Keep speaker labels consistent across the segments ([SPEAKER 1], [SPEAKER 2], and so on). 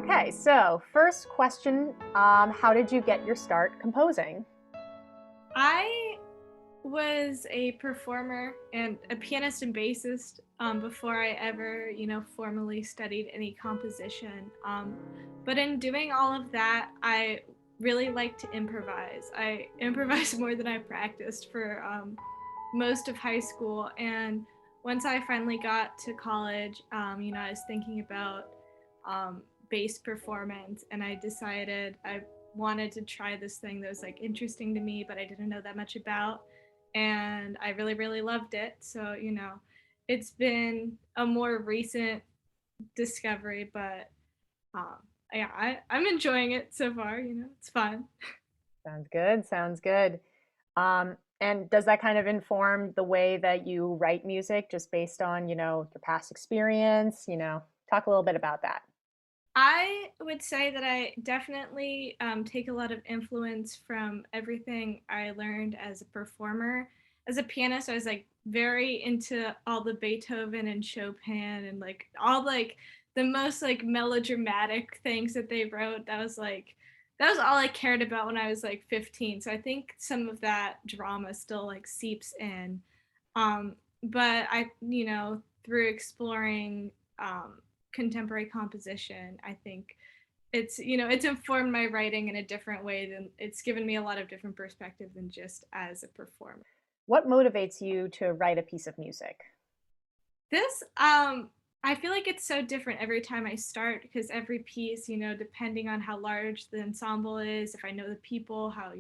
[SPEAKER 1] Okay, so first question, how did you get your start composing?
[SPEAKER 2] I was a performer and a pianist and bassist before I ever, formally studied any composition. But in doing all of that, I really like to improvise. I improvised more than I practiced for most of high school. And once I finally got to college, I was thinking about bass performance, and I decided I wanted to try this thing that was like interesting to me, but I didn't know that much about. And I really, really loved it. So, it's been a more recent discovery, but um, yeah, I'm enjoying it so far. It's fun.
[SPEAKER 1] Sounds good, sounds good. And does that kind of inform the way that you write music just based on, your past experience? Talk a little bit about that.
[SPEAKER 2] I would say that I definitely take a lot of influence from everything I learned as a performer. As a pianist, I was like very into all the Beethoven and Chopin and like all like the most like melodramatic things that they wrote. That was all I cared about when I was like 15. So I think some of that drama still like seeps in. But through exploring contemporary composition, I think it's informed my writing in a different way. Than it's given me a lot of different perspective than just as a performer.
[SPEAKER 1] What motivates you to write a piece of music?
[SPEAKER 2] This I feel like it's so different every time I start, because every piece, depending on how large the ensemble is, if I know the people, how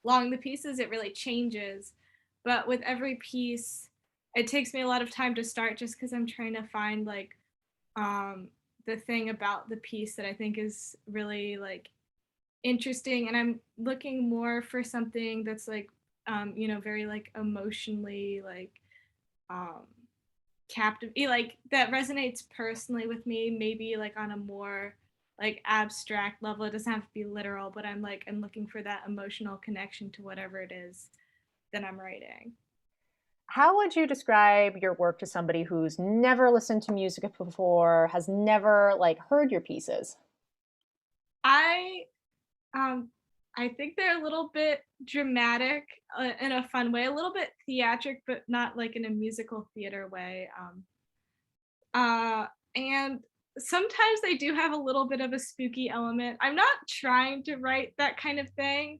[SPEAKER 2] long the piece is, it really changes. But with every piece, it takes me a lot of time to start, just because I'm trying to find like um, the thing about the piece that I think is really like interesting, and I'm looking more for something that's like very like emotionally like um, captive, like that resonates personally with me. Maybe like on a more like abstract level. It doesn't have to be literal, but I'm looking for that emotional connection to whatever it is that I'm writing.
[SPEAKER 1] How would you describe your work to somebody who's never listened to music before, has never like heard your pieces?
[SPEAKER 2] I Um, I think they're a little bit dramatic in a fun way, a little bit theatric, but not like in a musical theater way. Uh, and sometimes they do have a little bit of a spooky element. I'm not trying to write that kind of thing.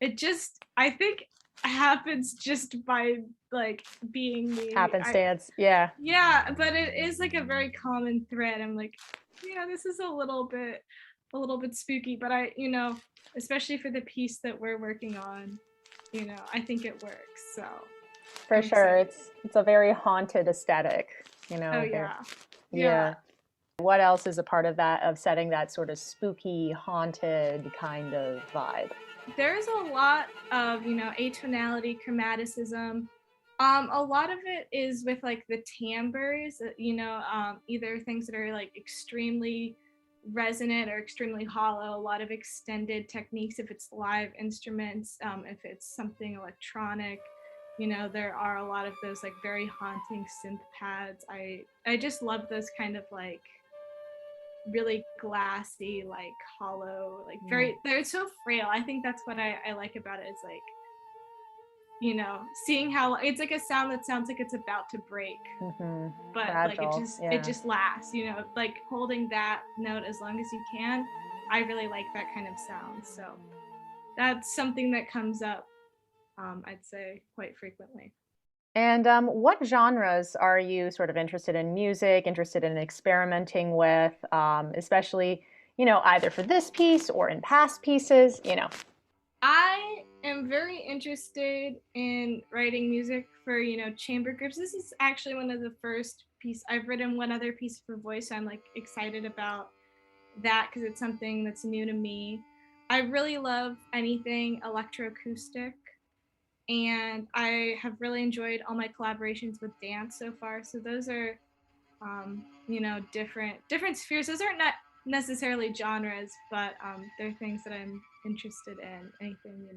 [SPEAKER 2] It just, I think, happens just by like being me.
[SPEAKER 1] Happenstance, yeah.
[SPEAKER 2] Yeah, but it is like a very common thread. I'm like, yeah, this is a little bit spooky, but especially for the piece that we're working on, I think it works. So
[SPEAKER 1] For
[SPEAKER 2] I'm
[SPEAKER 1] sure.
[SPEAKER 2] excited.
[SPEAKER 1] It's a very haunted aesthetic,
[SPEAKER 2] Oh
[SPEAKER 1] very,
[SPEAKER 2] yeah. Yeah.
[SPEAKER 1] yeah. What else is a part of that, of setting that sort of spooky, haunted kind of vibe?
[SPEAKER 2] There's a lot of, atonality, chromaticism. A lot of it is with like the timbres, either things that are like extremely resonant or extremely hollow, a lot of extended techniques if it's live instruments, if it's something electronic, there are a lot of those like very haunting synth pads. I just love those kind of like really glassy, like hollow, like
[SPEAKER 1] Mm.
[SPEAKER 2] very, they're so frail. I think that's what I like about it, is like, seeing how it's like a sound that sounds like it's about to break,
[SPEAKER 1] Hmm.
[SPEAKER 2] but like
[SPEAKER 1] Fragile,
[SPEAKER 2] it
[SPEAKER 1] yeah.
[SPEAKER 2] just lasts, like holding that note as long as you can. I really like that kind of sound. So that's something that comes up, I'd say quite frequently.
[SPEAKER 1] And what genres are you sort of interested in music, interested in experimenting with, especially, either for this piece or in past pieces?
[SPEAKER 2] I am very interested in writing music for, chamber groups. This is actually one of the first piece I've written one other piece for voice. So I'm like excited about that because it's something that's new to me. I really love anything electroacoustic, and I have really enjoyed all my collaborations with dance so far. So those are, different spheres. Those aren't not necessarily genres, but they're things that I'm interested in. Anything.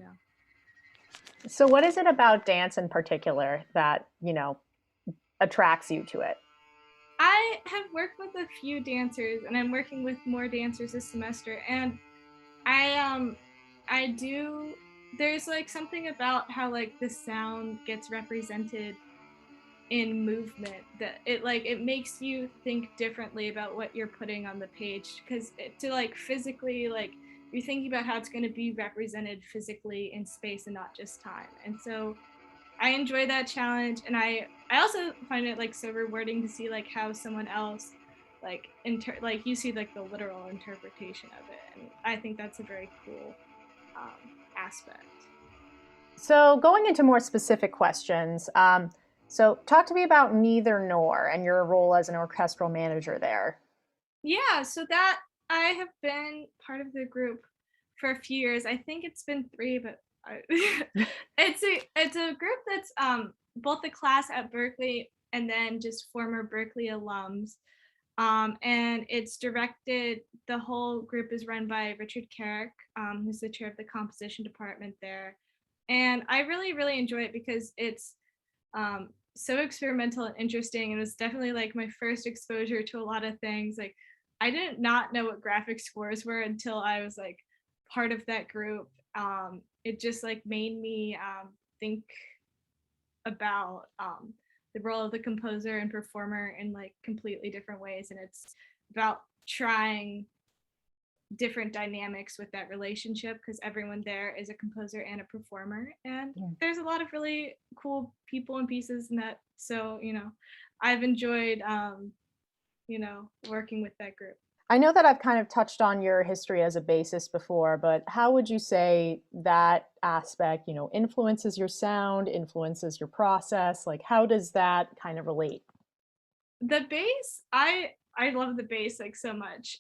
[SPEAKER 1] So, what is it about dance in particular that, attracts you to it?
[SPEAKER 2] I have worked with a few dancers, and I'm working with more dancers this semester, and I do there's like something about how like the sound gets represented in movement that it makes you think differently about what you're putting on the page, because to like physically, like you're thinking about how it's going to be represented physically in space and not just time. And so I enjoy that challenge, and I also find it like so rewarding to see like how someone else like you see like the literal interpretation of it, and I think that's a very cool aspect.
[SPEAKER 1] So, going into more specific questions, so talk to me about Neither Nor and your role as an orchestral manager there.
[SPEAKER 2] Yeah, so that I have been part of the group for a few years. I think it's been 3, but I it's a group that's, both the class at Berkeley and then just former Berkeley alums. And it's directed the whole group is run by Richard Carrick, who's the chair of the composition department there. And I really, really enjoy it because it's so experimental and interesting. It was definitely like my first exposure to a lot of things. Like I didn't not know what graphic scores were until I was like part of that group. It just like made me think about the role of the composer and performer in like completely different ways, and it's about trying different dynamics with that relationship because everyone there is a composer and a performer, and
[SPEAKER 1] Yeah.
[SPEAKER 2] there's a lot of really cool people and pieces in that. So I've enjoyed working with that group.
[SPEAKER 1] I know that I've kind of touched on your history as a bassist before, but how would you say that aspect, influences your sound, influences your process? Like, how does that kind of relate?
[SPEAKER 2] The bass, I love the bass like so much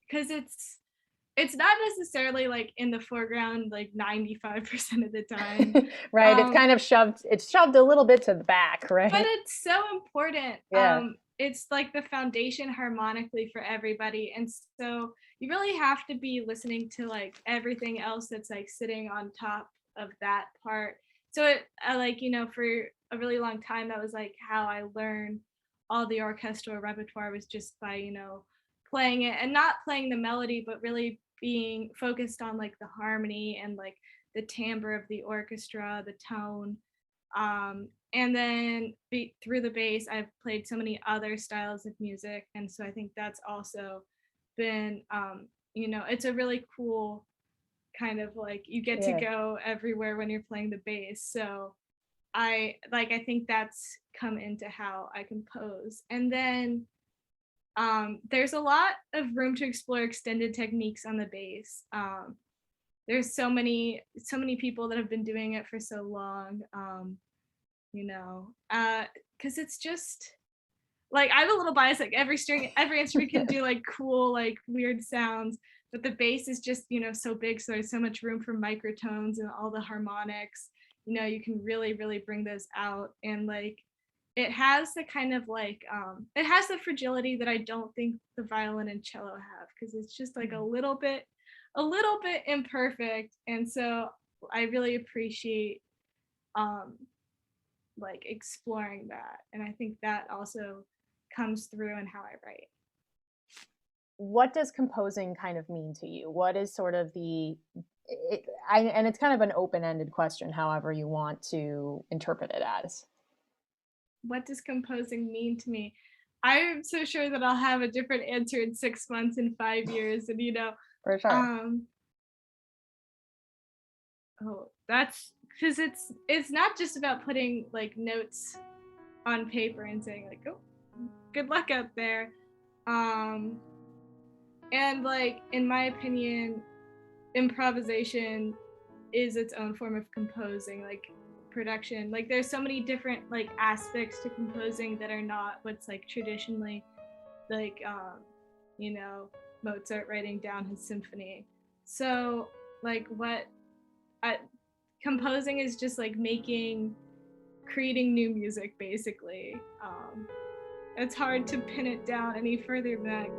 [SPEAKER 2] because it's not necessarily like in the foreground like 95% of the time.
[SPEAKER 1] Right? It's
[SPEAKER 2] um
[SPEAKER 1] kind of it's shoved a little bit to the back,
[SPEAKER 2] but
[SPEAKER 1] right?
[SPEAKER 2] it's so important.
[SPEAKER 1] Yeah.
[SPEAKER 2] It's like the foundation harmonically for everybody, and so you really have to be listening to like everything else that's like sitting on top of that part. So it like for a really long time that was like how I learned all the orchestral repertoire, was just by playing it and not playing the melody, but really being focused on like the harmony and like the timbre of the orchestra, the tone. And then through the bass, I've played so many other styles of music, and so I think that's also been, it's a really cool kind of like you get to
[SPEAKER 1] Yeah.
[SPEAKER 2] go everywhere when you're playing the bass. So I think that's come into how I compose, and then there's a lot of room to explore extended techniques on the bass. There's so many people that have been doing it for so long. Because it's just like I'm a little biased. Like every instrument can do like cool, like weird sounds, but the bass is just so big, so there's so much room for microtones and all the harmonics. You can really, really bring those out, and like it has the kind of like it has the fragility that I don't think the violin and cello have, because it's just like a little bit imperfect, and so I really appreciate um like exploring that, and I think that also comes through in how I write.
[SPEAKER 1] What does composing kind of mean to you? What is sort of and it's kind of an open-ended question, however you want to interpret it as.
[SPEAKER 2] What does composing mean to me? I'm so sure that I'll have a different answer in 6 months, in 5 years, and
[SPEAKER 1] For sure.
[SPEAKER 2] um oh, that's because it's not just about putting like notes on paper and saying like, oh, good luck out there. um and like in my opinion, improvisation is its own form of composing, like production. Like there's so many different like aspects to composing that are not what's like traditionally like you know Mozart writing down his symphony. So like what I, composing is just like creating new music basically. It's hard to pin it down any further than that.